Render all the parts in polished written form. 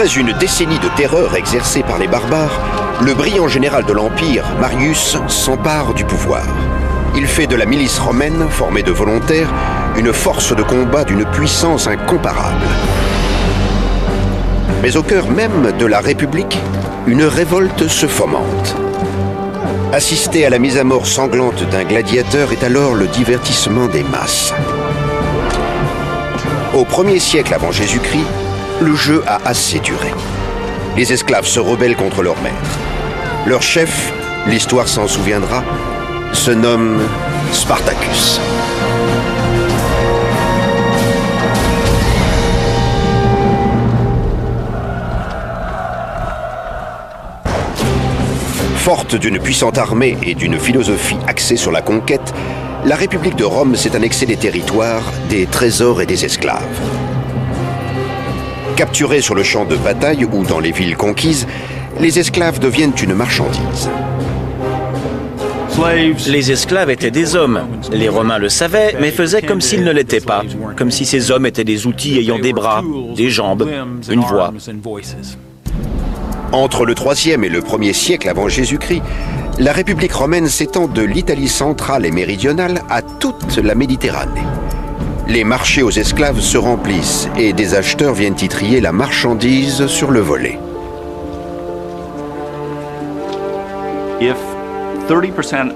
Après une décennie de terreur exercée par les barbares, le brillant général de l'Empire, Marius, s'empare du pouvoir. Il fait de la milice romaine, formée de volontaires, une force de combat d'une puissance incomparable. Mais au cœur même de la République, une révolte se fomente. Assister à la mise à mort sanglante d'un gladiateur est alors le divertissement des masses. Au 1er siècle avant Jésus-Christ, le jeu a assez duré. Les esclaves se rebellent contre leur maître. Leur chef, l'histoire s'en souviendra, se nomme Spartacus. Forte d'une puissante armée et d'une philosophie axée sur la conquête, la République de Rome s'est annexée des territoires, des trésors et des esclaves. Capturés sur le champ de bataille ou dans les villes conquises, les esclaves deviennent une marchandise. Les esclaves étaient des hommes. Les Romains le savaient, mais faisaient comme s'ils ne l'étaient pas, comme si ces hommes étaient des outils ayant des bras, des jambes, une voix. Entre le 3e et le 1er siècle avant Jésus-Christ, la République romaine s'étend de l'Italie centrale et méridionale à toute la Méditerranée. Les marchés aux esclaves se remplissent et des acheteurs viennent y trier la marchandise sur le volet.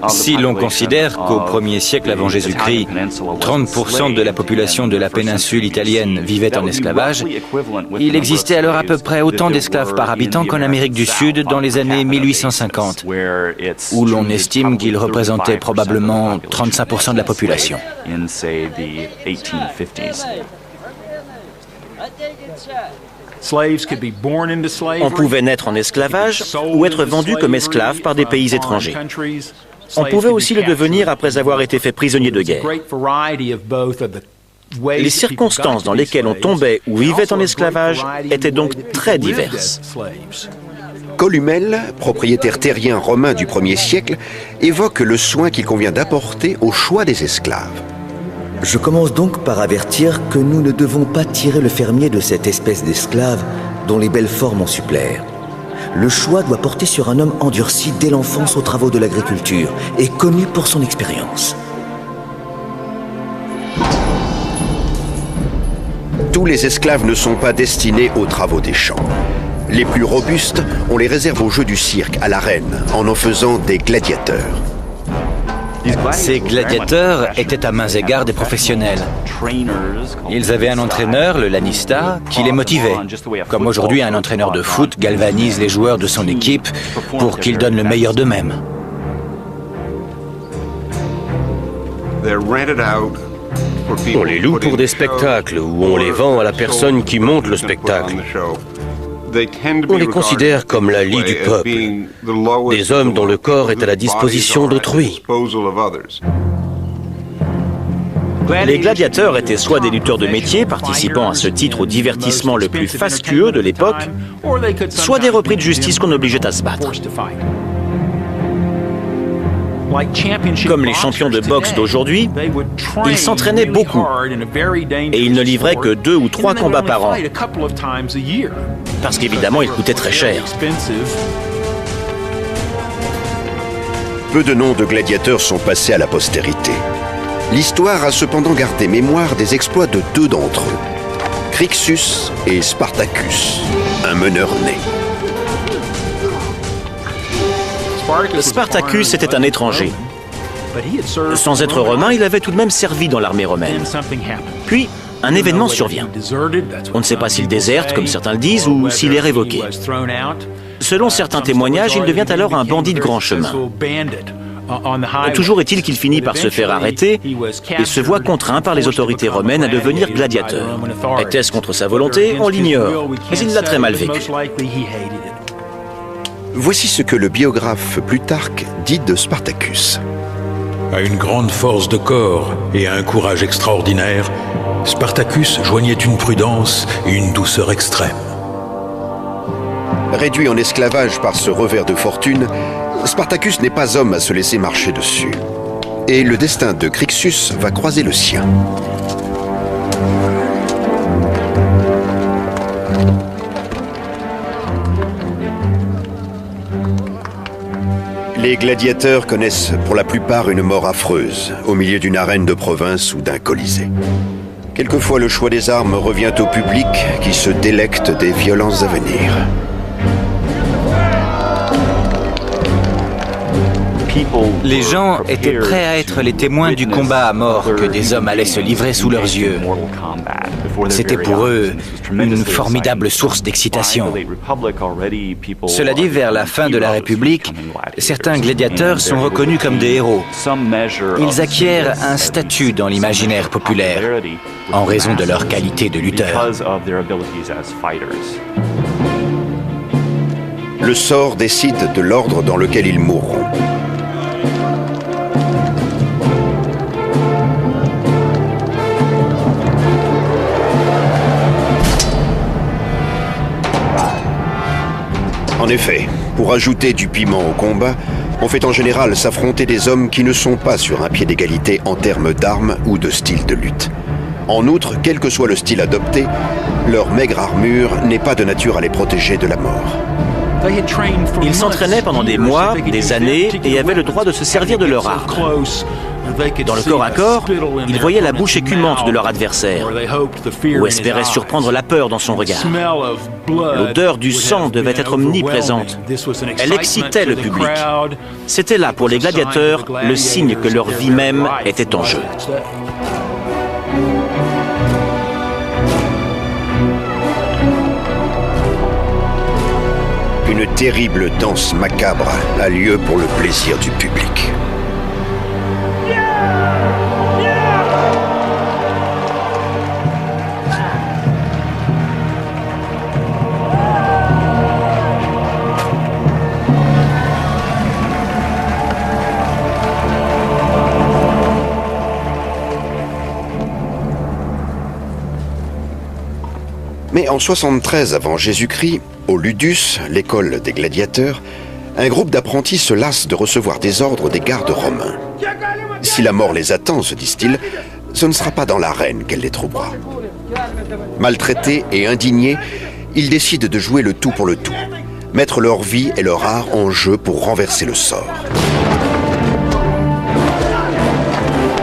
Si l'on considère qu'au 1er siècle avant Jésus-Christ, 30% de la population de la péninsule italienne vivait en esclavage, il existait alors à peu près autant d'esclaves par habitant qu'en Amérique du Sud dans les années 1850, où l'on estime qu'ils représentaient probablement 35% de la population. On pouvait naître en esclavage ou être vendu comme esclave par des pays étrangers. On pouvait aussi le devenir après avoir été fait prisonnier de guerre. Les circonstances dans lesquelles on tombait ou vivait en esclavage étaient donc très diverses. Columelle, propriétaire terrien romain du 1er siècle, évoque le soin qu'il convient d'apporter au choix des esclaves. Je commence donc par avertir que nous ne devons pas tirer le fermier de cette espèce d'esclave dont les belles formes en supplèrent. Le choix doit porter sur un homme endurci dès l'enfance aux travaux de l'agriculture et connu pour son expérience. Tous les esclaves ne sont pas destinés aux travaux des champs. Les plus robustes, on les réserve aux jeux du cirque, à l'arène, en faisant des gladiateurs. Ces gladiateurs étaient à mains égards des professionnels. Ils avaient un entraîneur, le lanista, qui les motivait. Comme aujourd'hui, un entraîneur de foot galvanise les joueurs de son équipe pour qu'ils donnent le meilleur d'eux-mêmes. On les loue pour des spectacles ou on les vend à la personne qui monte le spectacle. On les considère comme la lie du peuple, des hommes dont le corps est à la disposition d'autrui. Les gladiateurs étaient soit des lutteurs de métier participant à ce titre au divertissement le plus fastueux de l'époque, soit des repris de justice qu'on obligeait à se battre. Comme les champions de boxe d'aujourd'hui, ils s'entraînaient beaucoup et ils ne livraient que 2 ou 3 combats par an, parce qu'évidemment ils coûtaient très cher. Peu de noms de gladiateurs sont passés à la postérité. L'histoire a cependant gardé mémoire des exploits de 2 d'entre eux, Crixus et Spartacus, un meneur né. Spartacus était un étranger. Sans être romain, il avait tout de même servi dans l'armée romaine. Puis, un événement survient. On ne sait pas s'il déserte, comme certains le disent, ou s'il est révoqué. Selon certains témoignages, il devient alors un bandit de grand chemin. Toujours est-il qu'il finit par se faire arrêter et se voit contraint par les autorités romaines à devenir gladiateur. Était-ce contre sa volonté? On l'ignore, mais il l'a très mal vécu. Voici ce que le biographe Plutarque dit de Spartacus. À une grande force de corps et à un courage extraordinaire, Spartacus joignait une prudence et une douceur extrême. Réduit en esclavage par ce revers de fortune, Spartacus n'est pas homme à se laisser marcher dessus. Et le destin de Crixus va croiser le sien. Les gladiateurs connaissent pour la plupart une mort affreuse, au milieu d'une arène de province ou d'un colisée. Quelquefois, le choix des armes revient au public qui se délecte des violences à venir. Les gens étaient prêts à être les témoins du combat à mort que des hommes allaient se livrer sous leurs yeux. C'était pour eux une formidable source d'excitation. Cela dit, vers la fin de la République, certains gladiateurs sont reconnus comme des héros. Ils acquièrent un statut dans l'imaginaire populaire en raison de leur qualité de lutteur. Le sort décide de l'ordre dans lequel ils mourront. En effet, pour ajouter du piment au combat, on fait en général s'affronter des hommes qui ne sont pas sur un pied d'égalité en termes d'armes ou de style de lutte. En outre, quel que soit le style adopté, leur maigre armure n'est pas de nature à les protéger de la mort. Ils s'entraînaient pendant des mois, des années, et avaient le droit de se servir de leur arme. Dans le corps à corps, ils voyaient la bouche écumante de leur adversaire, ou espéraient surprendre la peur dans son regard. L'odeur du sang devait être omniprésente. Elle excitait le public. C'était là, pour les gladiateurs, le signe que leur vie même était en jeu. Une terrible danse macabre a lieu pour le plaisir du public. Mais en 73 avant Jésus-Christ, au Ludus, l'école des gladiateurs, un groupe d'apprentis se lasse de recevoir des ordres des gardes romains. Si la mort les attend, se disent-ils, ce ne sera pas dans l'arène qu'elle les trouvera. Maltraités et indignés, ils décident de jouer le tout pour le tout, mettre leur vie et leur art en jeu pour renverser le sort.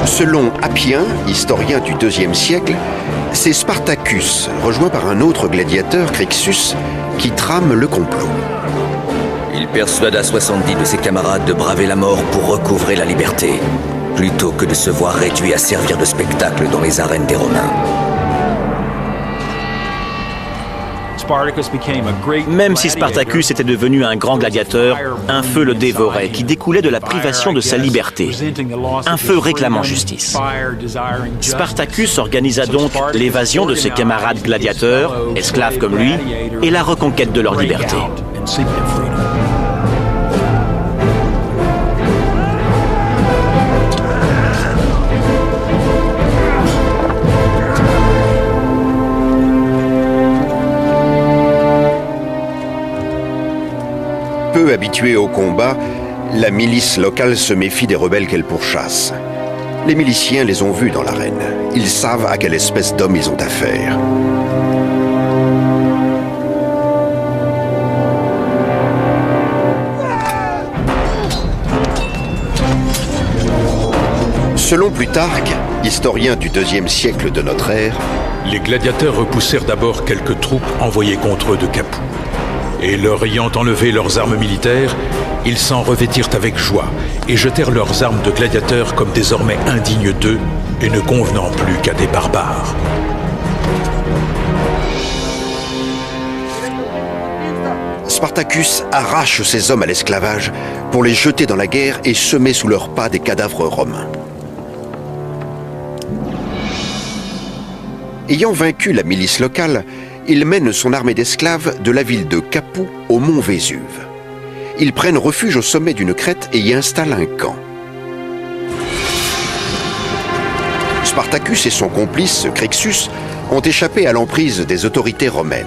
Selon Appien, historien du IIe siècle, c'est Spartacus, rejoint par un autre gladiateur, Crixus, qui trame le complot. Il persuada 70 de ses camarades de braver la mort pour recouvrer la liberté, plutôt que de se voir réduit à servir de spectacle dans les arènes des Romains. Même si Spartacus était devenu un grand gladiateur, un feu le dévorait qui découlait de la privation de sa liberté. Un feu réclamant justice. Spartacus organisa donc l'évasion de ses camarades gladiateurs, esclaves comme lui, et la reconquête de leur liberté. Peu habituée au combat, la milice locale se méfie des rebelles qu'elle pourchasse. Les miliciens les ont vus dans l'arène. Ils savent à quelle espèce d'hommes ils ont affaire. Selon Plutarque, historien du IIe siècle de notre ère, les gladiateurs repoussèrent d'abord quelques troupes envoyées contre eux de Capoue. Et leur ayant enlevé leurs armes militaires, ils s'en revêtirent avec joie et jetèrent leurs armes de gladiateurs comme désormais indignes d'eux et ne convenant plus qu'à des barbares. Spartacus arrache ces hommes à l'esclavage pour les jeter dans la guerre et semer sous leurs pas des cadavres romains. Ayant vaincu la milice locale, il mène son armée d'esclaves de la ville de Capoue au mont Vésuve. Ils prennent refuge au sommet d'une crête et y installent un camp. Spartacus et son complice, Crixus, ont échappé à l'emprise des autorités romaines.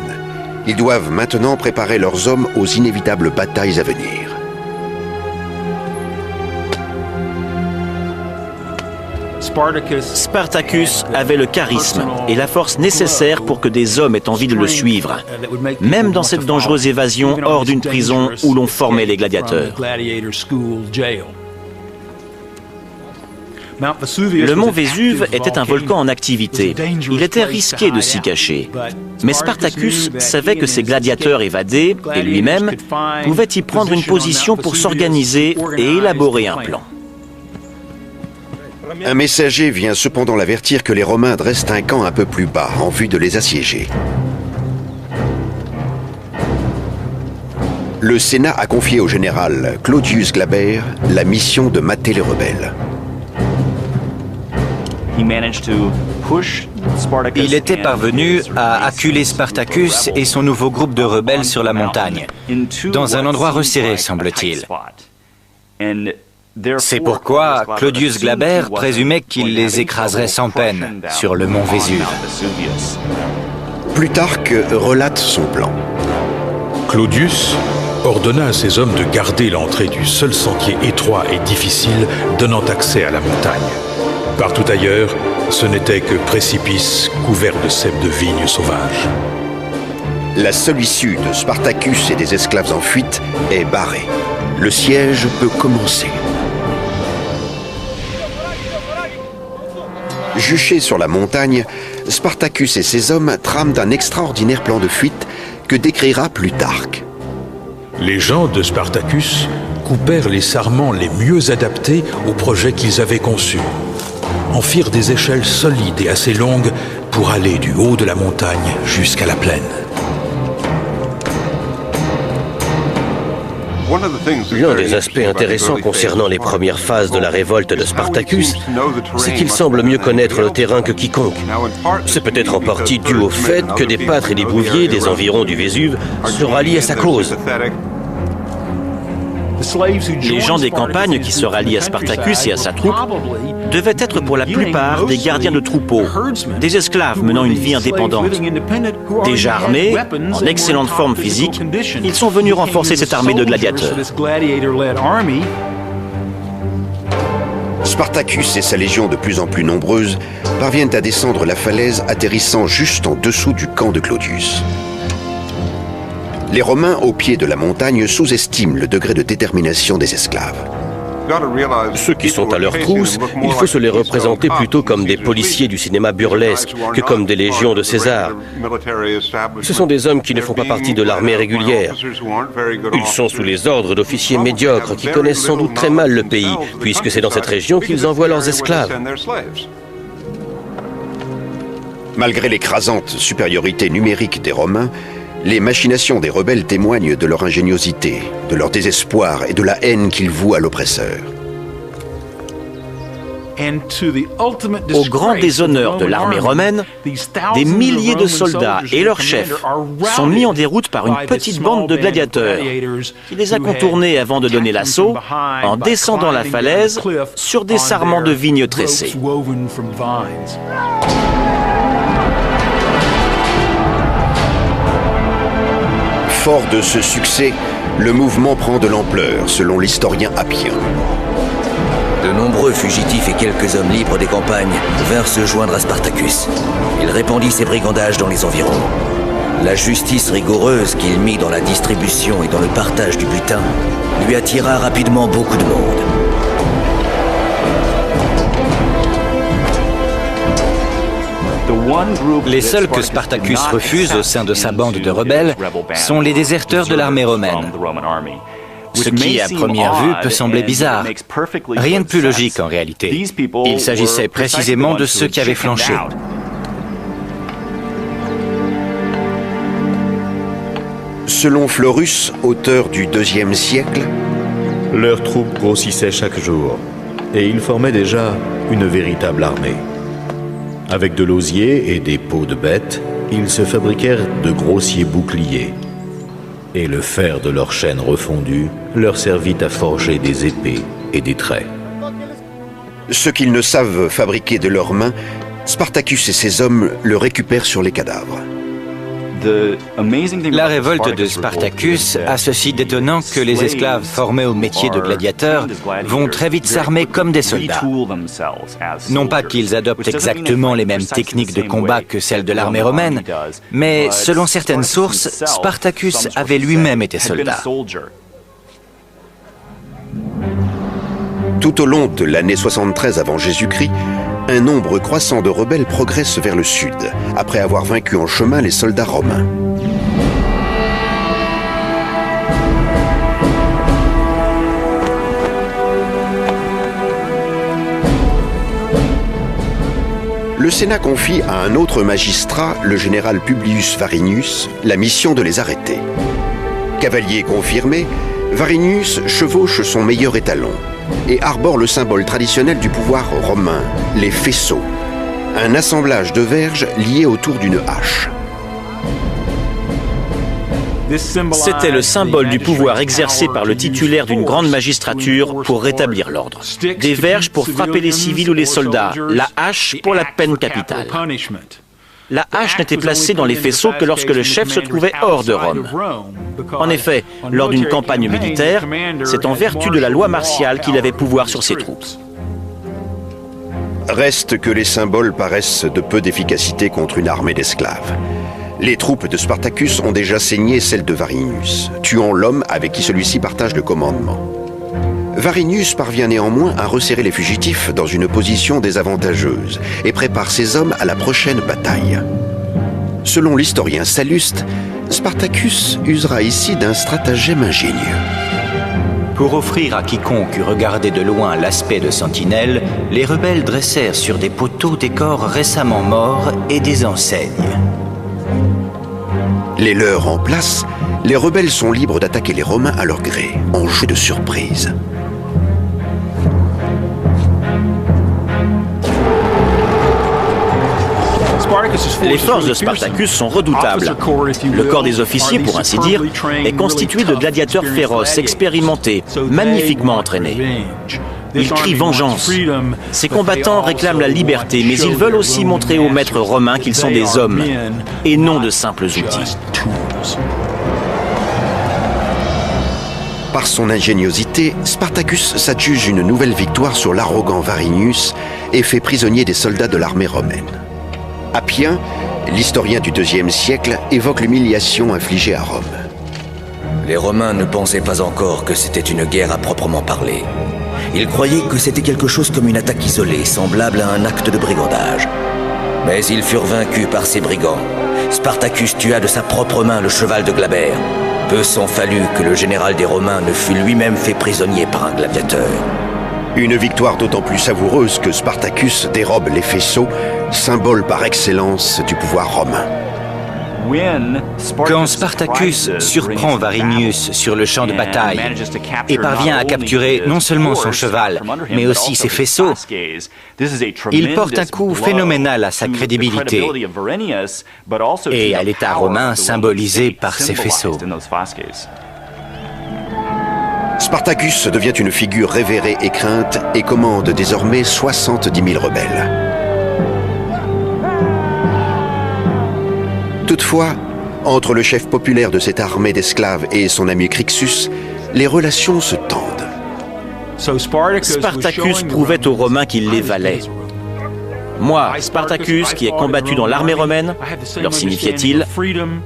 Ils doivent maintenant préparer leurs hommes aux inévitables batailles à venir. Spartacus avait le charisme et la force nécessaires pour que des hommes aient envie de le suivre, même dans cette dangereuse évasion hors d'une prison où l'on formait les gladiateurs. Le mont Vésuve était un volcan en activité. Il était risqué de s'y cacher. Mais Spartacus savait que ses gladiateurs évadés, et lui-même, pouvaient y prendre une position pour s'organiser et élaborer un plan. Un messager vient cependant l'avertir que les Romains dressent un camp un peu plus bas en vue de les assiéger. Le Sénat a confié au général Claudius Glaber la mission de mater les rebelles. Il était parvenu à acculer Spartacus et son nouveau groupe de rebelles sur la montagne, dans un endroit resserré, semble-t-il. C'est pourquoi Claudius Glaber présumait qu'il les écraserait sans peine sur le mont Vésuve. Plutarque relate son plan. Claudius ordonna à ses hommes de garder l'entrée du seul sentier étroit et difficile donnant accès à la montagne. Partout ailleurs, ce n'était que précipices couverts de ceps de vignes sauvages. La seule issue de Spartacus et des esclaves en fuite est barrée. Le siège peut commencer. Juché sur la montagne, Spartacus et ses hommes trament un extraordinaire plan de fuite que décrira Plutarque. Les gens de Spartacus coupèrent les sarments les mieux adaptés au projet qu'ils avaient conçu. En firent des échelles solides et assez longues pour aller du haut de la montagne jusqu'à la plaine. L'un des aspects intéressants concernant les premières phases de la révolte de Spartacus, c'est qu'il semble mieux connaître le terrain que quiconque. C'est peut-être en partie dû au fait que des pâtres et des bouviers des environs du Vésuve se rallient à sa cause. Les gens des campagnes qui se rallient à Spartacus et à sa troupe devaient être pour la plupart des gardiens de troupeaux, des esclaves menant une vie indépendante. Déjà armés, en excellente forme physique, ils sont venus renforcer cette armée de gladiateurs. Spartacus et sa légion de plus en plus nombreuse parviennent à descendre la falaise atterrissant juste en dessous du camp de Claudius. Les Romains, au pied de la montagne, sous-estiment le degré de détermination des esclaves. Ceux qui sont à leur trousse, il faut se les représenter plutôt comme des policiers du cinéma burlesque que comme des légions de César. Ce sont des hommes qui ne font pas partie de l'armée régulière. Ils sont sous les ordres d'officiers médiocres qui connaissent sans doute très mal le pays, puisque c'est dans cette région qu'ils envoient leurs esclaves. Malgré l'écrasante supériorité numérique des Romains, les machinations des rebelles témoignent de leur ingéniosité, de leur désespoir et de la haine qu'ils vouent à l'oppresseur. Au grand déshonneur de l'armée romaine, des milliers de soldats et leurs chefs sont mis en déroute par une petite bande de gladiateurs qui les a contournés avant de donner l'assaut en descendant la falaise sur des sarments de vignes tressés. Fort de ce succès, le mouvement prend de l'ampleur, selon l'historien Appien. De nombreux fugitifs et quelques hommes libres des campagnes vinrent se joindre à Spartacus. Il répandit ses brigandages dans les environs. La justice rigoureuse qu'il mit dans la distribution et dans le partage du butin lui attira rapidement beaucoup de monde. Les seuls que Spartacus refuse au sein de sa bande de rebelles sont les déserteurs de l'armée romaine. Ce qui, à première vue, peut sembler bizarre. Rien de plus logique en réalité. Il s'agissait précisément de ceux qui avaient flanché. Selon Florus, auteur du IIe siècle, leur troupe grossissait chaque jour, et ils formaient déjà une véritable armée. Avec de l'osier et des peaux de bêtes, ils se fabriquèrent de grossiers boucliers. Et le fer de leurs chaînes refondues leur servit à forger des épées et des traits. Ce qu'ils ne savent fabriquer de leurs mains, Spartacus et ses hommes le récupèrent sur les cadavres. La révolte de Spartacus a ceci d'étonnant que les esclaves formés au métier de gladiateurs vont très vite s'armer comme des soldats. Non pas qu'ils adoptent exactement les mêmes techniques de combat que celles de l'armée romaine, mais selon certaines sources, Spartacus avait lui-même été soldat. Tout au long de l'année 73 avant Jésus-Christ, un nombre croissant de rebelles progresse vers le sud, après avoir vaincu en chemin les soldats romains. Le Sénat confie à un autre magistrat, le général Publius Varinius, la mission de les arrêter. Cavalier confirmé, Varinius chevauche son meilleur étalon et arbore le symbole traditionnel du pouvoir romain, les faisceaux, un assemblage de verges liés autour d'une hache. C'était le symbole du pouvoir exercé par le titulaire d'une grande magistrature pour rétablir l'ordre. Des verges pour frapper les civils ou les soldats, la hache pour la peine capitale. La hache n'était placée dans les faisceaux que lorsque le chef se trouvait hors de Rome. En effet, lors d'une campagne militaire, c'est en vertu de la loi martiale qu'il avait pouvoir sur ses troupes. Reste que les symboles paraissent de peu d'efficacité contre une armée d'esclaves. Les troupes de Spartacus ont déjà saigné celles de Varinius, tuant l'homme avec qui celui-ci partage le commandement. Varinius parvient néanmoins à resserrer les fugitifs dans une position désavantageuse et prépare ses hommes à la prochaine bataille. Selon l'historien Salluste, Spartacus usera ici d'un stratagème ingénieux. Pour offrir à quiconque eût regardé de loin l'aspect de sentinelle, les rebelles dressèrent sur des poteaux des corps récemment morts et des enseignes. Les leurs en place, les rebelles sont libres d'attaquer les Romains à leur gré, en jeu de surprise. Les forces de Spartacus sont redoutables. Le corps des officiers, pour ainsi dire, est constitué de gladiateurs féroces, expérimentés, magnifiquement entraînés. Ils crient vengeance. Ces combattants réclament la liberté, mais ils veulent aussi montrer aux maîtres romains qu'ils sont des hommes, et non de simples outils. Par son ingéniosité, Spartacus s'adjuge une nouvelle victoire sur l'arrogant Varinius et fait prisonnier des soldats de l'armée romaine. Appien, l'historien du IIe siècle, évoque l'humiliation infligée à Rome. Les Romains ne pensaient pas encore que c'était une guerre à proprement parler. Ils croyaient que c'était quelque chose comme une attaque isolée, semblable à un acte de brigandage. Mais ils furent vaincus par ces brigands. Spartacus tua de sa propre main le cheval de Glaber. Peu s'en fallut que le général des Romains ne fût lui-même fait prisonnier par un gladiateur. Une victoire d'autant plus savoureuse que Spartacus dérobe les faisceaux, symbole par excellence du pouvoir romain. Quand Spartacus surprend Varinius sur le champ de bataille et parvient à capturer non seulement son cheval, mais aussi ses faisceaux, il porte un coup phénoménal à sa crédibilité et à l'État romain symbolisé par ses faisceaux. Spartacus devient une figure révérée et crainte et commande désormais 70 000 rebelles. Toutefois, entre le chef populaire de cette armée d'esclaves et son ami Crixus, les relations se tendent. Spartacus prouvait aux Romains qu'il les valait. Moi, Spartacus, qui ai combattu dans l'armée romaine, leur signifiait-il,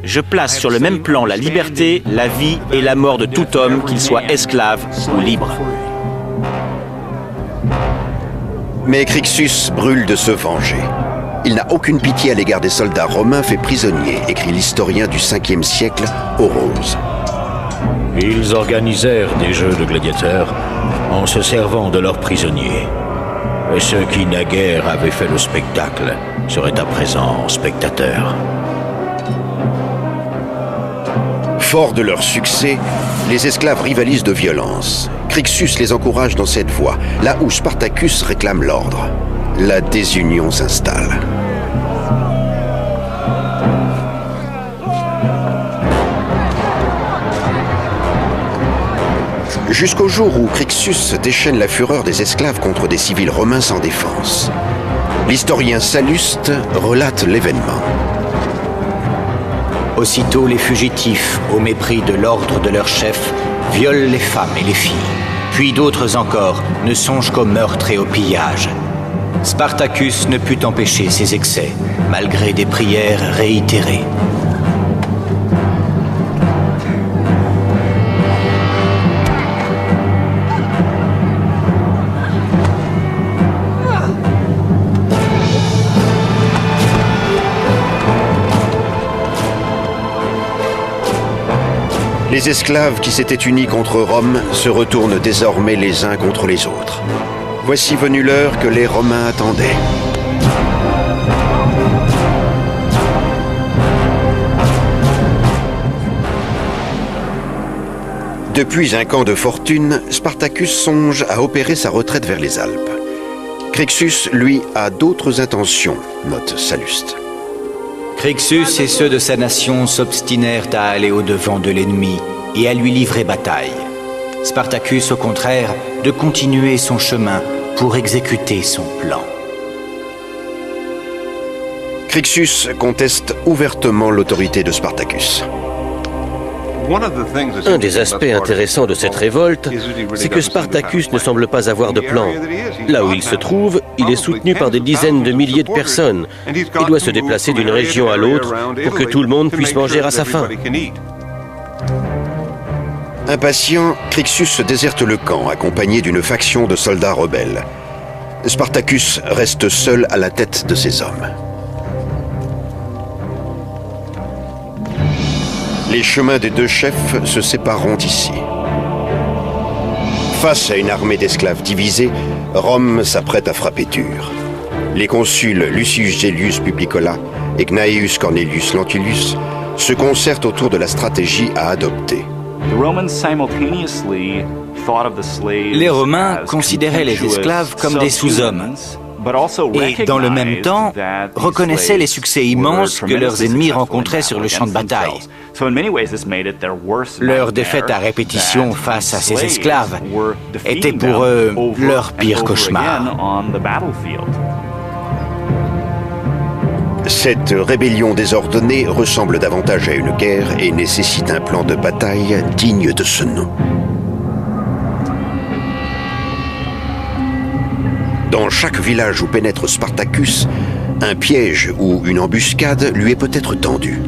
je place sur le même plan la liberté, la vie et la mort de tout homme, qu'il soit esclave ou libre. Mais Crixus brûle de se venger. Il n'a aucune pitié à l'égard des soldats romains faits prisonniers, écrit l'historien du 5e siècle, Orose. Ils organisèrent des jeux de gladiateurs en se servant de leurs prisonniers. Et ceux qui naguère avaient fait le spectacle seraient à présent spectateurs. Forts de leur succès, les esclaves rivalisent de violence. Crixus les encourage dans cette voie, là où Spartacus réclame l'ordre. La désunion s'installe. Jusqu'au jour où Crixus déchaîne la fureur des esclaves contre des civils romains sans défense. L'historien Salluste relate l'événement. Aussitôt, les fugitifs, au mépris de l'ordre de leur chef, violent les femmes et les filles. Puis d'autres encore ne songent qu'au meurtre et au pillage. Spartacus ne put empêcher ces excès, malgré des prières réitérées. Les esclaves qui s'étaient unis contre Rome se retournent désormais les uns contre les autres. Voici venue l'heure que les Romains attendaient. Depuis un camp de fortune, Spartacus songe à opérer sa retraite vers les Alpes. Crixus, lui, a d'autres intentions, note Salluste. Crixus et ceux de sa nation s'obstinèrent à aller au-devant de l'ennemi et à lui livrer bataille. Spartacus, au contraire, de continuer son chemin pour exécuter son plan. Crixus conteste ouvertement l'autorité de Spartacus. Un des aspects intéressants de cette révolte, c'est que Spartacus ne semble pas avoir de plan. Là où il se trouve, il est soutenu par des dizaines de milliers de personnes. Il doit se déplacer d'une région à l'autre pour que tout le monde puisse manger à sa faim. Impatient, Crixus déserte le camp, accompagné d'une faction de soldats rebelles. Spartacus reste seul à la tête de ses hommes. Les chemins des deux chefs se sépareront ici. Face à une armée d'esclaves divisée, Rome s'apprête à frapper dur. Les consuls Lucius Gellius Publicola et Gnaeus Cornelius Lentulus se concertent autour de la stratégie à adopter. Les Romains considéraient les esclaves comme des sous-hommes. Et dans le même temps, reconnaissaient les succès immenses que leurs ennemis rencontraient sur le champ de bataille. Leur défaite à répétition face à ces esclaves était pour eux leur pire cauchemar. Cette rébellion désordonnée ressemble davantage à une guerre et nécessite un plan de bataille digne de ce nom. Dans chaque village où pénètre Spartacus, un piège ou une embuscade lui est peut-être tendu.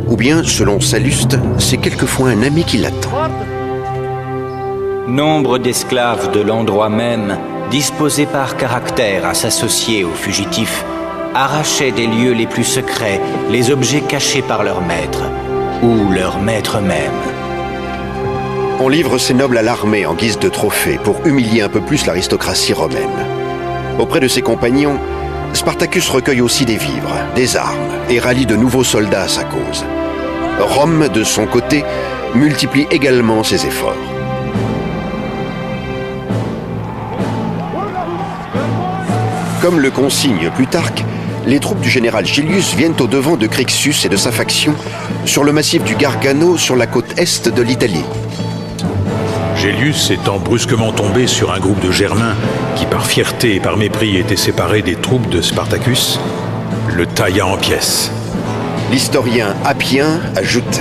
Ou bien, selon Salluste, c'est quelquefois un ami qui l'attend. Nombre d'esclaves de l'endroit même, disposés par caractère à s'associer aux fugitifs, arrachaient des lieux les plus secrets les objets cachés par leur maître, ou leur maître même. On livre ces nobles à l'armée en guise de trophée pour humilier un peu plus l'aristocratie romaine. Auprès de ses compagnons, Spartacus recueille aussi des vivres, des armes et rallie de nouveaux soldats à sa cause. Rome, de son côté, multiplie également ses efforts. Comme le consigne Plutarque, les troupes du général Gellius viennent au-devant de Crixus et de sa faction sur le massif du Gargano sur la côte est de l'Italie. Gellius étant brusquement tombé sur un groupe de Germains qui par fierté et par mépris étaient séparés des troupes de Spartacus, le tailla en pièces. L'historien Appien ajoute: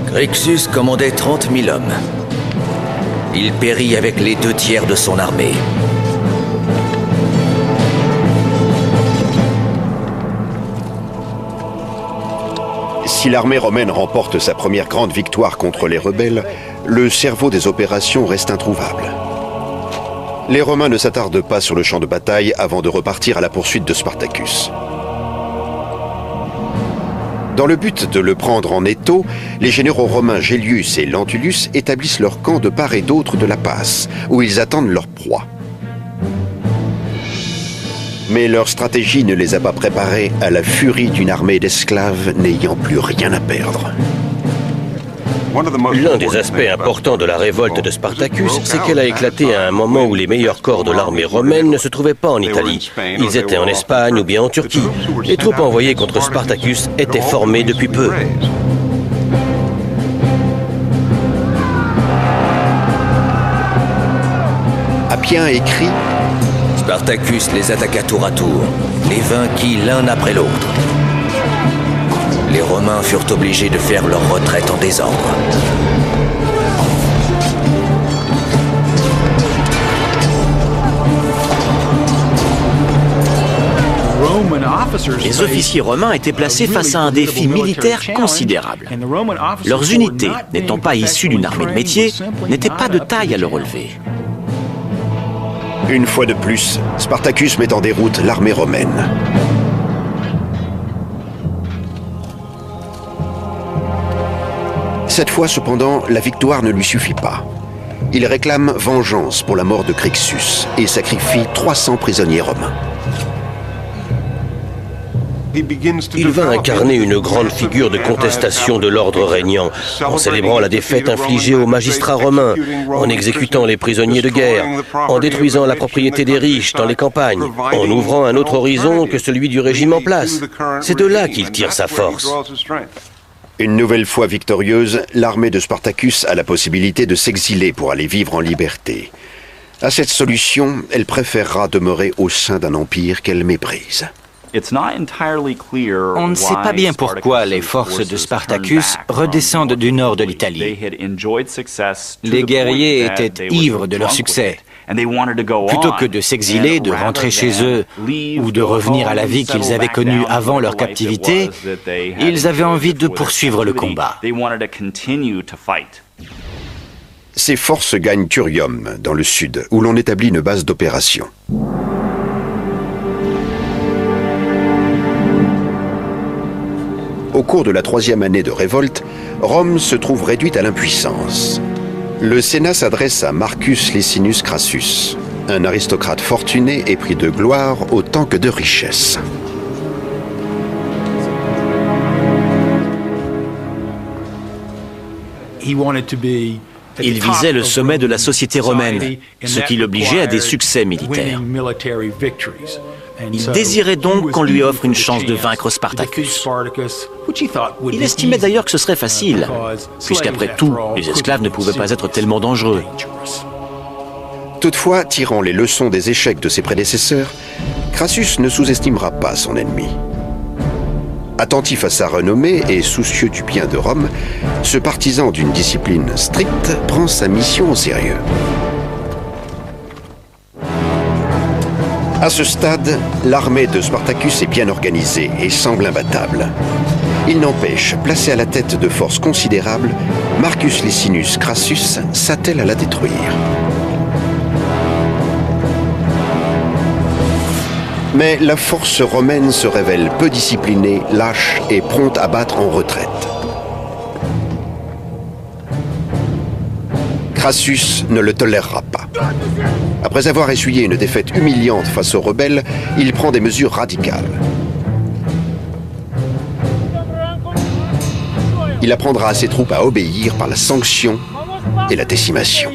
Crixus commandait 30 000 hommes. Il périt avec les 2/3 de son armée. Si l'armée romaine remporte sa première grande victoire contre les rebelles, le cerveau des opérations reste introuvable. Les Romains ne s'attardent pas sur le champ de bataille avant de repartir à la poursuite de Spartacus. Dans le but de le prendre en étau, les généraux romains Gellius et Lentulus établissent leur camp de part et d'autre de la passe, où ils attendent leur proie. Mais leur stratégie ne les a pas préparés à la furie d'une armée d'esclaves n'ayant plus rien à perdre. L'un des aspects importants de la révolte de Spartacus, c'est qu'elle a éclaté à un moment où les meilleurs corps de l'armée romaine ne se trouvaient pas en Italie. Ils étaient en Espagne ou bien en Turquie. Les troupes envoyées contre Spartacus étaient formées depuis peu. Appien écrit: Spartacus les attaqua tour à tour, les vainquit l'un après l'autre. Romains furent obligés de faire leur retraite en désordre. Les officiers romains étaient placés face à un défi militaire considérable. Leurs unités, n'étant pas issues d'une armée de métier, n'étaient pas de taille à le relever. Une fois de plus, Spartacus met en déroute l'armée romaine. Cette fois, cependant, la victoire ne lui suffit pas. Il réclame vengeance pour la mort de Crixus et sacrifie 300 prisonniers romains. Il va incarner une grande figure de contestation de l'ordre régnant, en célébrant la défaite infligée aux magistrats romains, en exécutant les prisonniers de guerre, en détruisant la propriété des riches dans les campagnes, en ouvrant un autre horizon que celui du régime en place. C'est de là qu'il tire sa force. Une nouvelle fois victorieuse, l'armée de Spartacus a la possibilité de s'exiler pour aller vivre en liberté. À cette solution, elle préférera demeurer au sein d'un empire qu'elle méprise. On ne sait pas bien pourquoi les forces de Spartacus redescendent du nord de l'Italie. Les guerriers étaient ivres de leur succès. Plutôt que de s'exiler, de rentrer chez eux ou de revenir à la vie qu'ils avaient connue avant leur captivité, ils avaient envie de poursuivre le combat. Ces forces gagnent Thurium, dans le sud, où l'on établit une base d'opération. Au cours de la 3e année de révolte, Rome se trouve réduite à l'impuissance. Le Sénat s'adresse à Marcus Licinius Crassus, un aristocrate fortuné et pris de gloire autant que de richesse. Il visait le sommet de la société romaine, ce qui l'obligeait à des succès militaires. Il désirait donc qu'on lui offre une chance de vaincre Spartacus. Il estimait d'ailleurs que ce serait facile, puisqu'après tout, les esclaves ne pouvaient pas être tellement dangereux. Toutefois, tirant les leçons des échecs de ses prédécesseurs, Crassus ne sous-estimera pas son ennemi. Attentif à sa renommée et soucieux du bien de Rome, ce partisan d'une discipline stricte prend sa mission au sérieux. À ce stade, l'armée de Spartacus est bien organisée et semble imbattable. Il n'empêche, placé à la tête de forces considérables, Marcus Licinius Crassus s'attelle à la détruire. Mais la force romaine se révèle peu disciplinée, lâche et prompte à battre en retraite. Crassus ne le tolérera pas. Après avoir essuyé une défaite humiliante face aux rebelles, il prend des mesures radicales. Il apprendra à ses troupes à obéir par la sanction et la décimation.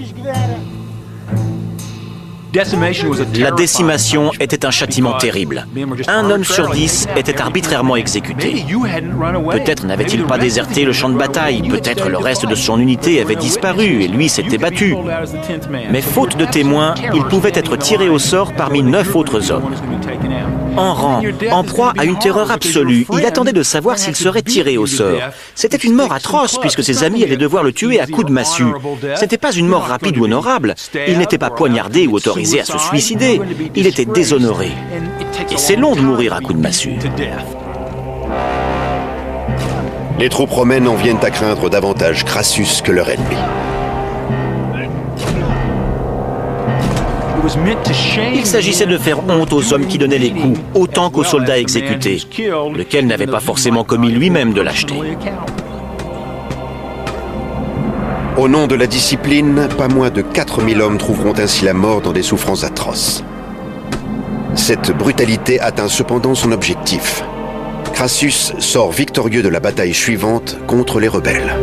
La décimation était un châtiment terrible. Un homme sur 10 était arbitrairement exécuté. Peut-être n'avait-il pas déserté le champ de bataille, peut-être le reste de son unité avait disparu et lui s'était battu. Mais faute de témoins, il pouvait être tiré au sort parmi 9 autres hommes. En rang, en proie à une terreur absolue, il attendait de savoir s'il serait tiré au sort. C'était une mort atroce puisque ses amis allaient devoir le tuer à coups de massue. Ce n'était pas une mort rapide ou honorable. Il n'était pas poignardé ou autorisé à se suicider. Il était déshonoré. Et c'est long de mourir à coups de massue. Les troupes romaines en viennent à craindre davantage Crassus que leur ennemi. Il s'agissait de faire honte aux hommes qui donnaient les coups, autant qu'aux soldats exécutés, lequel n'avait pas forcément commis lui-même de lâcheté. Au nom de la discipline, pas moins de 4000 hommes trouveront ainsi la mort dans des souffrances atroces. Cette brutalité atteint cependant son objectif. Crassus sort victorieux de la bataille suivante contre les rebelles.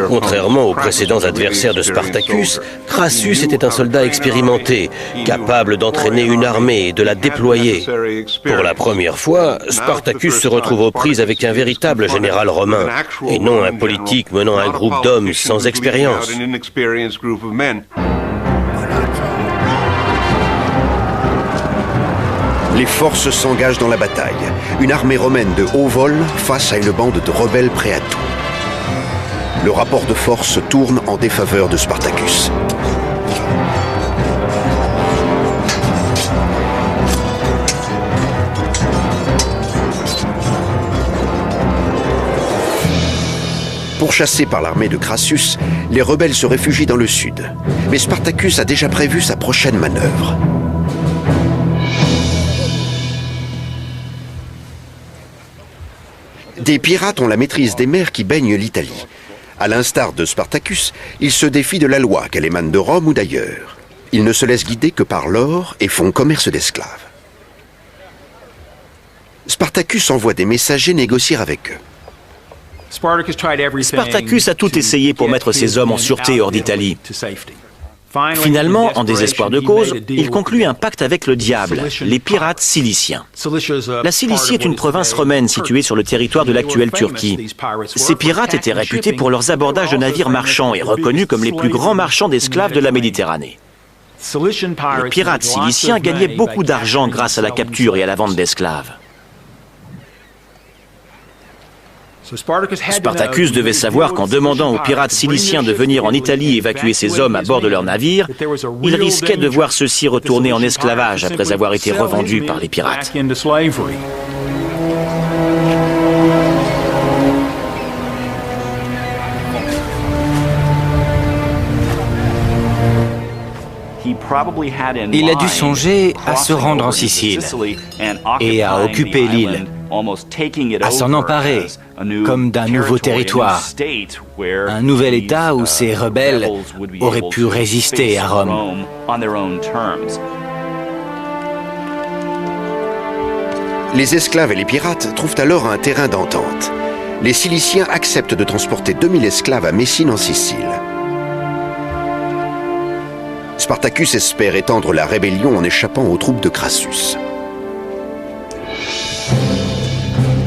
Contrairement aux précédents adversaires de Spartacus, Crassus était un soldat expérimenté, capable d'entraîner une armée et de la déployer. Pour la première fois, Spartacus se retrouve aux prises avec un véritable général romain, et non un politique menant un groupe d'hommes sans expérience. Les forces s'engagent dans la bataille. Une armée romaine de haut vol face à une bande de rebelles prêts à tout. Le rapport de force tourne en défaveur de Spartacus. Pourchassés par l'armée de Crassus, les rebelles se réfugient dans le sud. Mais Spartacus a déjà prévu sa prochaine manœuvre. Des pirates ont la maîtrise des mers qui baignent l'Italie. À l'instar de Spartacus, ils se défient de la loi, qu'elle émane de Rome ou d'ailleurs. Ils ne se laissent guider que par l'or et font commerce d'esclaves. Spartacus envoie des messagers négocier avec eux. Spartacus a tout essayé pour mettre ses hommes en sûreté hors d'Italie. Finalement, en désespoir de cause, il conclut un pacte avec le diable, les pirates ciliciens. La Cilicie est une province romaine située sur le territoire de l'actuelle Turquie. Ces pirates étaient réputés pour leurs abordages de navires marchands et reconnus comme les plus grands marchands d'esclaves de la Méditerranée. Les pirates ciliciens gagnaient beaucoup d'argent grâce à la capture et à la vente d'esclaves. Spartacus devait savoir qu'en demandant aux pirates ciliciens de venir en Italie évacuer ses hommes à bord de leurs navires, il risquait de voir ceux-ci retourner en esclavage après avoir été revendus par les pirates. Il a dû songer à se rendre en Sicile et à occuper l'île, à s'en emparer comme d'un nouveau territoire, un nouvel État où ces rebelles auraient pu résister à Rome. Les esclaves et les pirates trouvent alors un terrain d'entente. Les Ciliciens acceptent de transporter 2000 esclaves à Messine en Sicile. Spartacus espère étendre la rébellion en échappant aux troupes de Crassus.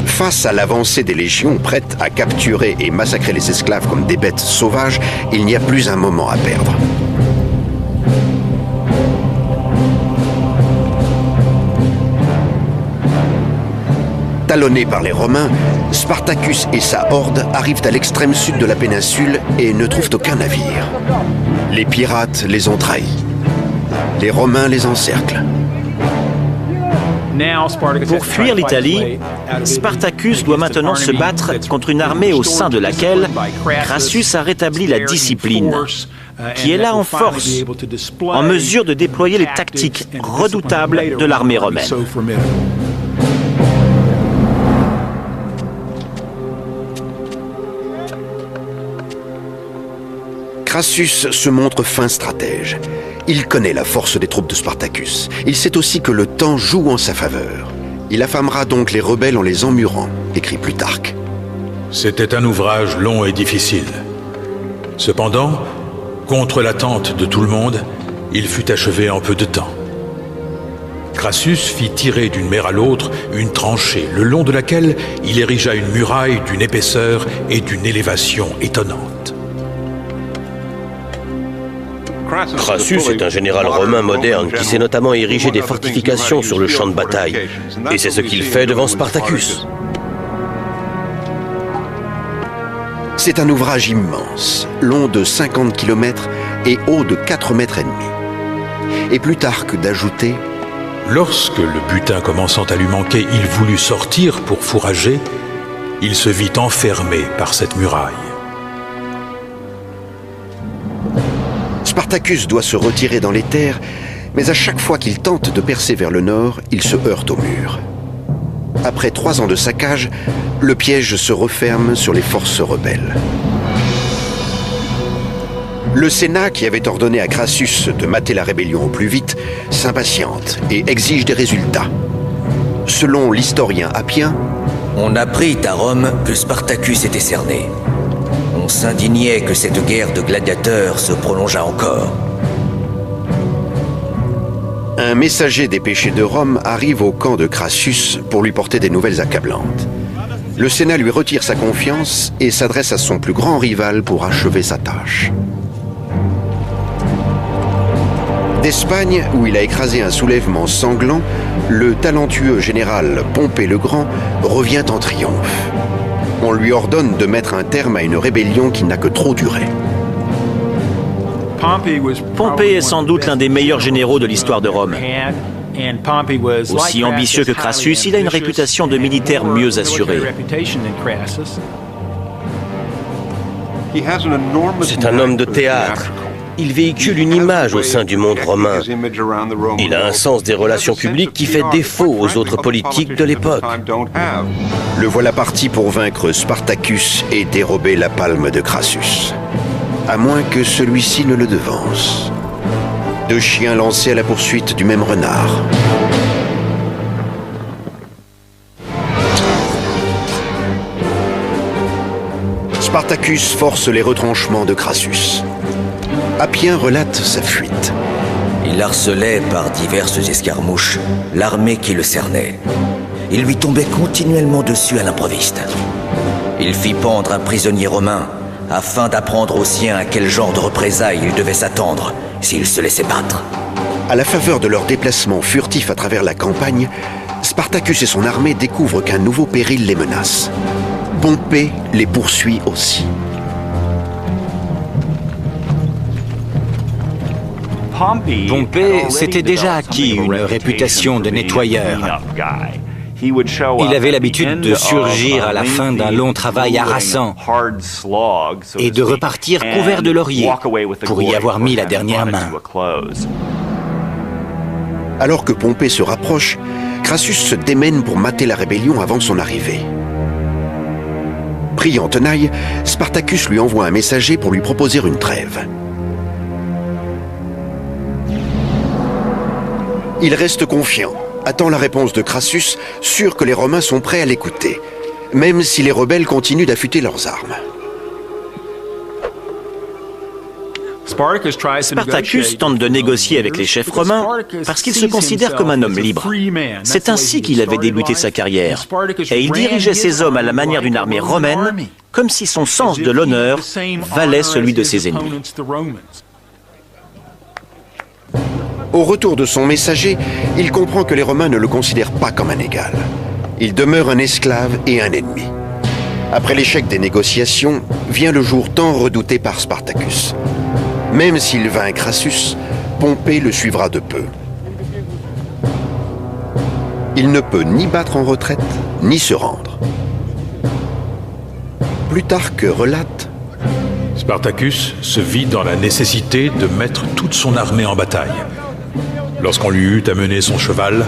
Face à l'avancée des légions prêtes à capturer et massacrer les esclaves comme des bêtes sauvages, il n'y a plus un moment à perdre. Talonnés par les Romains, Spartacus et sa horde arrivent à l'extrême sud de la péninsule et ne trouvent aucun navire. Les pirates les ont trahis. Les Romains les encerclent. Pour fuir l'Italie, Spartacus doit maintenant se battre contre une armée au sein de laquelle Crassus a rétabli la discipline, qui est là en force, en mesure de déployer les tactiques redoutables de l'armée romaine. Crassus se montre fin stratège. Il connaît la force des troupes de Spartacus. Il sait aussi que le temps joue en sa faveur. Il affamera donc les rebelles en les emmurant, écrit Plutarque. C'était un ouvrage long et difficile. Cependant, contre l'attente de tout le monde, il fut achevé en peu de temps. Crassus fit tirer d'une mer à l'autre une tranchée, le long de laquelle il érigea une muraille d'une épaisseur et d'une élévation étonnantes. Crassus est un général romain moderne qui sait notamment ériger des fortifications sur le champ de bataille. Et c'est ce qu'il fait devant Spartacus. C'est un ouvrage immense, long de 50 km et haut de 4,5 mètres. Et Plutarque d'ajouter: lorsque le butin commençant à lui manquer, il voulut sortir pour fourrager, il se vit enfermé par cette muraille. Spartacus doit se retirer dans les terres, mais à chaque fois qu'il tente de percer vers le nord, il se heurte au mur. Après 3 ans de saccage, le piège se referme sur les forces rebelles. Le Sénat, qui avait ordonné à Crassus de mater la rébellion au plus vite, s'impatiente et exige des résultats. Selon l'historien Appien, on apprit à Rome que Spartacus était cerné. On s'indignait que cette guerre de gladiateurs se prolongeât encore. Un messager des péchés de Rome arrive au camp de Crassus pour lui porter des nouvelles accablantes. Le Sénat lui retire sa confiance et s'adresse à son plus grand rival pour achever sa tâche. D'Espagne, où il a écrasé un soulèvement sanglant, le talentueux général Pompée le Grand revient en triomphe. On lui ordonne de mettre un terme à une rébellion qui n'a que trop duré. Pompée est sans doute l'un des meilleurs généraux de l'histoire de Rome. Aussi ambitieux que Crassus, il a une réputation de militaire mieux assurée. C'est un homme de théâtre. Il véhicule une image au sein du monde romain. Il a un sens des relations publiques qui fait défaut aux autres politiques de l'époque. Le voilà parti pour vaincre Spartacus et dérober la palme de Crassus. À moins que celui-ci ne le devance. Deux chiens lancés à la poursuite du même renard. Spartacus force les retranchements de Crassus. Appien relate sa fuite. Il harcelait par diverses escarmouches l'armée qui le cernait. Il lui tombait continuellement dessus à l'improviste. Il fit pendre un prisonnier romain afin d'apprendre aux siens à quel genre de représailles il devait s'attendre s'il se laissait battre. À la faveur de leur déplacement furtif à travers la campagne, Spartacus et son armée découvrent qu'un nouveau péril les menace. Pompée les poursuit aussi. Pompée s'était déjà acquis une réputation de nettoyeur. Il avait l'habitude de surgir à la fin d'un long travail harassant et de repartir couvert de laurier pour y avoir mis la dernière main. Alors que Pompée se rapproche, Crassus se démène pour mater la rébellion avant son arrivée. Pris en tenaille, Spartacus lui envoie un messager pour lui proposer une trêve. Il reste confiant, attend la réponse de Crassus, sûr que les Romains sont prêts à l'écouter, même si les rebelles continuent d'affûter leurs armes. Spartacus tente de négocier avec les chefs romains parce qu'il se considère comme un homme libre. C'est ainsi qu'il avait débuté sa carrière, et il dirigeait ses hommes à la manière d'une armée romaine, comme si son sens de l'honneur valait celui de ses ennemis. Au retour de son messager, il comprend que les Romains ne le considèrent pas comme un égal. Il demeure un esclave et un ennemi. Après l'échec des négociations, vient le jour tant redouté par Spartacus. Même s'il vainc Crassus, Pompée le suivra de peu. Il ne peut ni battre en retraite, ni se rendre. Plutarque relate: Spartacus se vit dans la nécessité de mettre toute son armée en bataille. Lorsqu'on lui eut amené son cheval,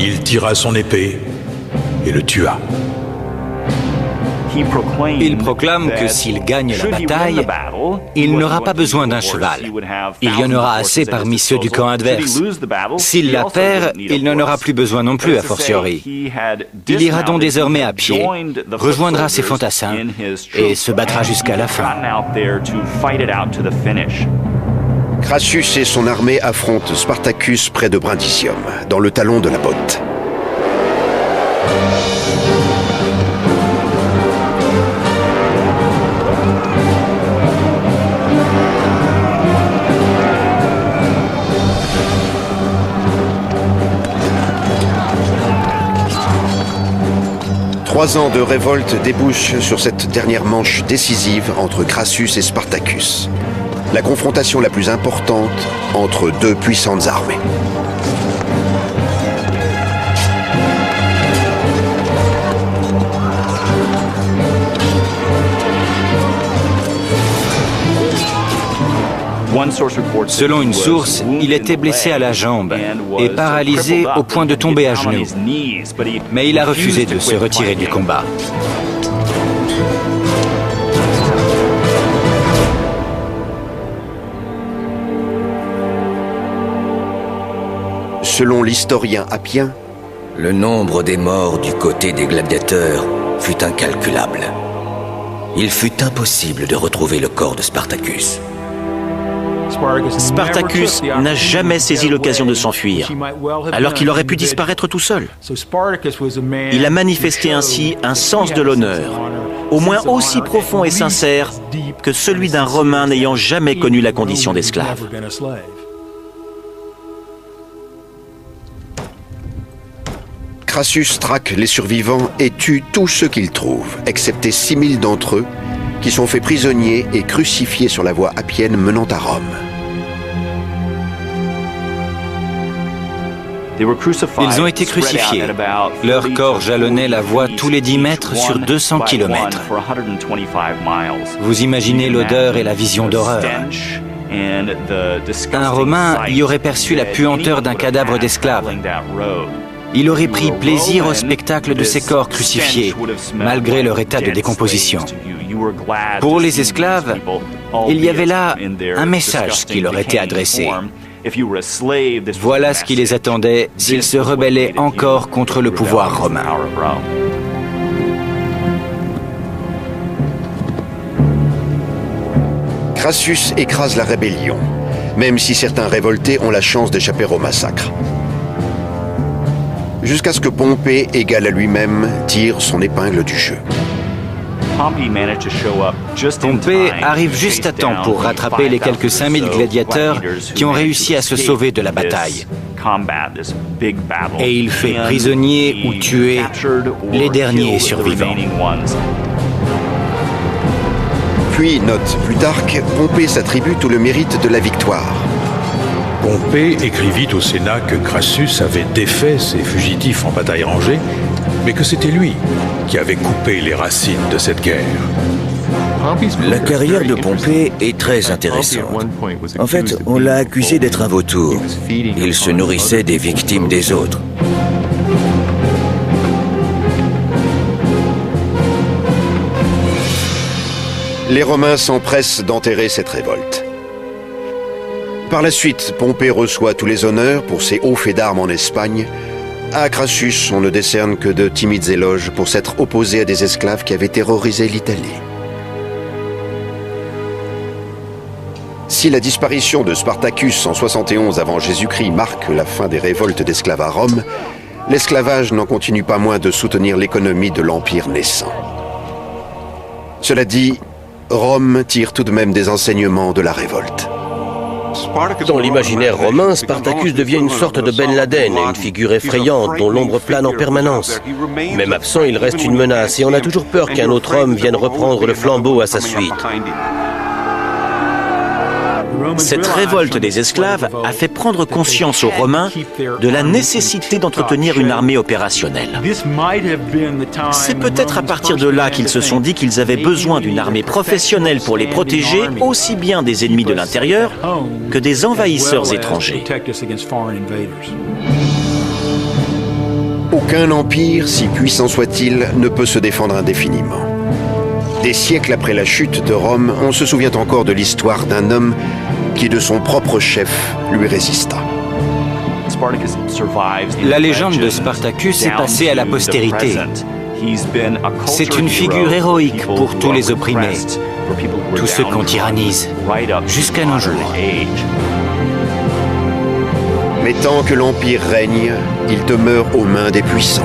il tira son épée et le tua. Il proclame que s'il gagne la bataille, il n'aura pas besoin d'un cheval. Il y en aura assez parmi ceux du camp adverse. S'il la perd, il n'en aura plus besoin non plus, a fortiori. Il ira donc désormais à pied, rejoindra ses fantassins et se battra jusqu'à la fin. Crassus et son armée affrontent Spartacus près de Brundisium, dans le talon de la botte. Trois ans de révolte débouchent sur cette dernière manche décisive entre Crassus et Spartacus. La confrontation la plus importante entre deux puissantes armées. Selon une source, il était blessé à la jambe et paralysé au point de tomber à genoux. Mais il a refusé de se retirer du combat. Selon l'historien Appien, le nombre des morts du côté des gladiateurs fut incalculable. Il fut impossible de retrouver le corps de Spartacus. Spartacus n'a jamais saisi l'occasion de s'enfuir, alors qu'il aurait pu disparaître tout seul. Il a manifesté ainsi un sens de l'honneur, au moins aussi profond et sincère que celui d'un Romain n'ayant jamais connu la condition d'esclave. Crassus traque les survivants et tue tous ceux qu'il trouve, excepté 6000 d'entre eux, qui sont faits prisonniers et crucifiés sur la voie appienne menant à Rome. Ils ont été crucifiés. Leur corps jalonnait la voie tous les 10 mètres sur 200 km. Vous imaginez l'odeur et la vision d'horreur. Un Romain y aurait perçu la puanteur d'un cadavre d'esclave. Il aurait pris plaisir au spectacle de ces corps crucifiés, malgré leur état de décomposition. Pour les esclaves, il y avait là un message qui leur était adressé. Voilà ce qui les attendait s'ils se rebellaient encore contre le pouvoir romain. Crassus écrase la rébellion, même si certains révoltés ont la chance d'échapper au massacre. Jusqu'à ce que Pompée, égal à lui-même, tire son épingle du jeu. Pompée arrive juste à temps pour rattraper les quelques 5000 gladiateurs qui ont réussi à se sauver de la bataille. Et il fait prisonnier ou tuer les derniers survivants. Puis, note Plutarque, Pompée s'attribue tout le mérite de la victoire. Pompée écrivit au Sénat que Crassus avait défait ses fugitifs en bataille rangée, mais que c'était lui qui avait coupé les racines de cette guerre. La carrière de Pompée est très intéressante. En fait, on l'a accusé d'être un vautour. Il se nourrissait des victimes des autres. Les Romains s'empressent d'enterrer cette révolte. Par la suite, Pompée reçoit tous les honneurs pour ses hauts faits d'armes en Espagne. À Crassus, on ne décerne que de timides éloges pour s'être opposé à des esclaves qui avaient terrorisé l'Italie. Si la disparition de Spartacus en 71 avant Jésus-Christ marque la fin des révoltes d'esclaves à Rome, l'esclavage n'en continue pas moins de soutenir l'économie de l'Empire naissant. Cela dit, Rome tire tout de même des enseignements de la révolte. Dans l'imaginaire romain, Spartacus devient une sorte de Ben Laden, une figure effrayante dont l'ombre plane en permanence. Même absent, il reste une menace et on a toujours peur qu'un autre homme vienne reprendre le flambeau à sa suite. Cette révolte des esclaves a fait prendre conscience aux Romains de la nécessité d'entretenir une armée opérationnelle. C'est peut-être à partir de là qu'ils se sont dit qu'ils avaient besoin d'une armée professionnelle pour les protéger aussi bien des ennemis de l'intérieur que des envahisseurs étrangers. Aucun empire, si puissant soit-il, ne peut se défendre indéfiniment. Des siècles après la chute de Rome, on se souvient encore de l'histoire d'un homme qui, de son propre chef, lui résista. La légende de Spartacus est passée à la postérité. C'est une figure héroïque pour tous les opprimés, tous ceux qu'on tyrannise, jusqu'à nos jours. Mais tant que l'Empire règne, il demeure aux mains des puissants.